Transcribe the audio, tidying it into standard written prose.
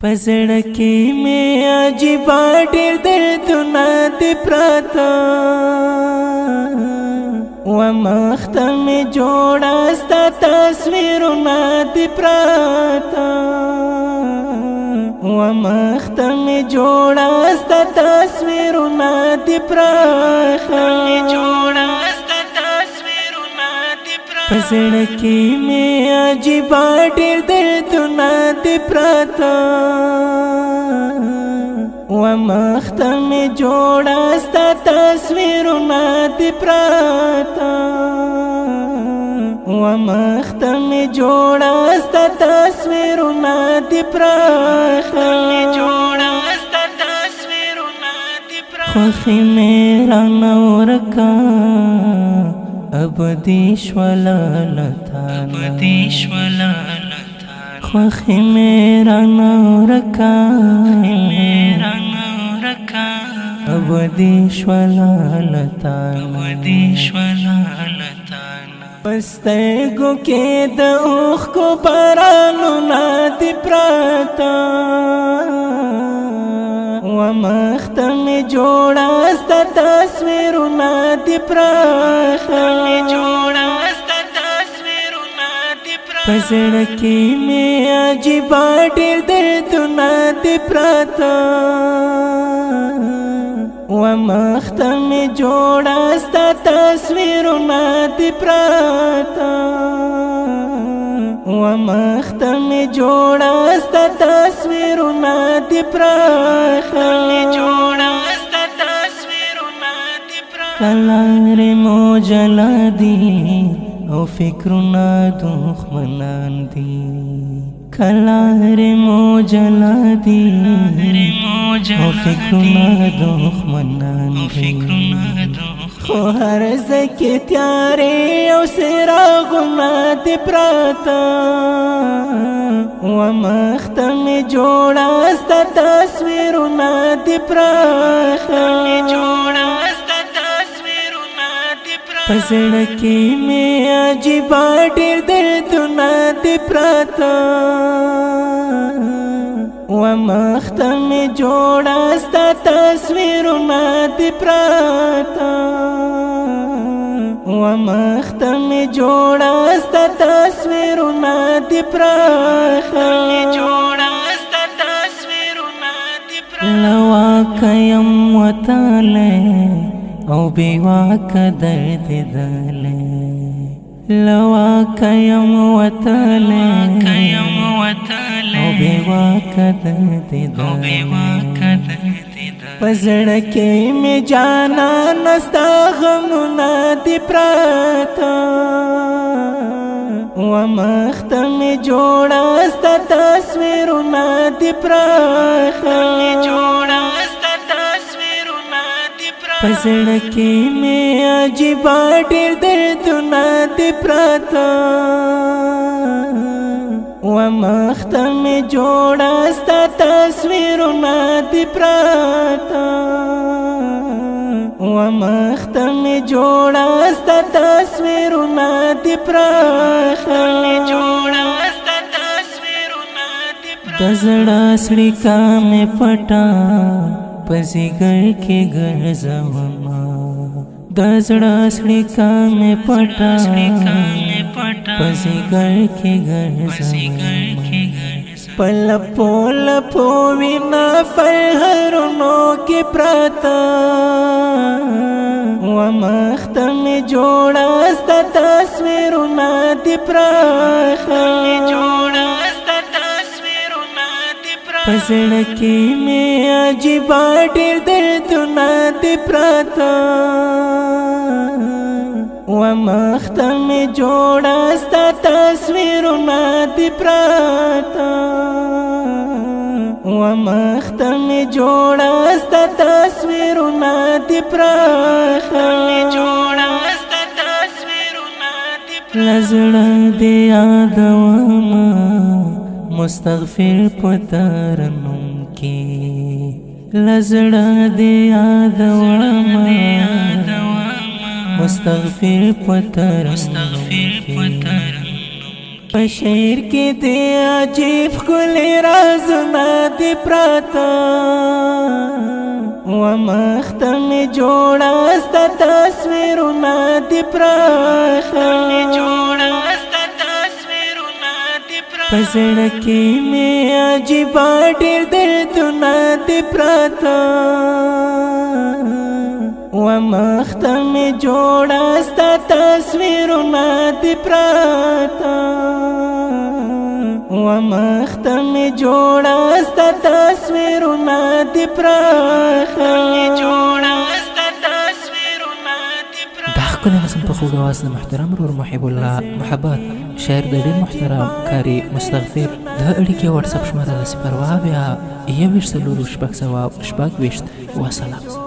पज़ड़ के में अजीबा ढेर दर्दना दे प्राता व मख्त में जोड़ा स्ता तस्वीरुना दे प्राता व मख्त में जोड़ा स्ता तस्वीरुना दे प्राता पज़ड़ के में अजीबा ढेर दर्दना दे प्राता व मख्त में जोड़ा स्ता तस्वीरुना दे प्राता व मख्त में जोड़ा स्ता तस्वीरुना दे प्राता ख़ुशी मेरा नौर का अबदीश्वला लताना ख़ुशी मेरा नौर का अबदीश्वला लताना पस्तरगो के दौख को परानो ना दे प्राता व मख्त में जोड़ा स्ता तस्वीरुना दे प्राता पज़ड़ के में अजीबा ढेर दर्दना दे प्राता व मख्त में जोड़ा स्ता तस्वीरुना दे प्राता व मख्त में जोड़ा स्ता तस्वीरुना दे प्राता कलारे मोजला दी ओ फिक्रुना दुश्मनान दी कलारे मोजला दी ओ फिक्रुना दुश्मनान दी खो हर ज़के त्यारे ओ सिरा गुना दे प्राता व मख्त में जोड़ा स्ता तस्वीरुना दे प्राता पज़ड़ के में अजीबा ढेर दर्दना दे प्राता व मख्त में जोड़ा स्ता तस्वीरुना दे प्राता व मख्त में जोड़ा स्ता तस्वीरुना दे प्राता लवा कयम वताले औ बेवा का दर्द दले लवा कयम वतले औ बेवा का दर्द दले पज़ड़ के में जाना नस्ता गमुना दे प्राता व मख्त में जोड़ा स्ता तस्वीरुना दे प्राता पज़ड़ के में अजीबा ढेर दर्दना दे प्राता व मख्त में जोड़ा स्ता तस्वीरुना दे प्राता व मख्त में जोड़ा स्ता तस्वीरुना दे प्राता दज़ड़ा सड़िका में पटा पसी घर के घर जमा दज़ड़ा सड़िका में पटा पसी घर के घर पल पोल पोविना फरहरुनो के प्राता व मख्त में जोड़ा स्ता तस्वीरुना दे प्राता पज़ड़ के में अजीबा ढेर दर्दना दे प्राता व मख्त में जोड़ा स्ता तस्वीरुना दे प्राता व मख्त में जोड़ा स्ता तस्वीरुना दे प्राता लज़ड़ा दे आदवामा मुस्तग़फिर पतरनुम के लज़ड़ा दे आदवामा मुस्तग़फिर पतरनुम په شعر کې د عجیب ښکلي رازونه دي پراته و مخ ته مې جوړه ستا تصویرونه دي پراته په زړه کې مې عجیبه ډېر دردونه دي پراته و مخ ته مې جوړه ستا تصویرونه دي پراته و مخ ته مې جوړه ستا تصویرونه دي پراته دا ښکلی نظم په خوږ اواز د محترم ورور محب الله محبت شاعر د ډېر محترم کاري مستغفر د اړیکې واتساپ شمېره 0 21 4 6 وسلام.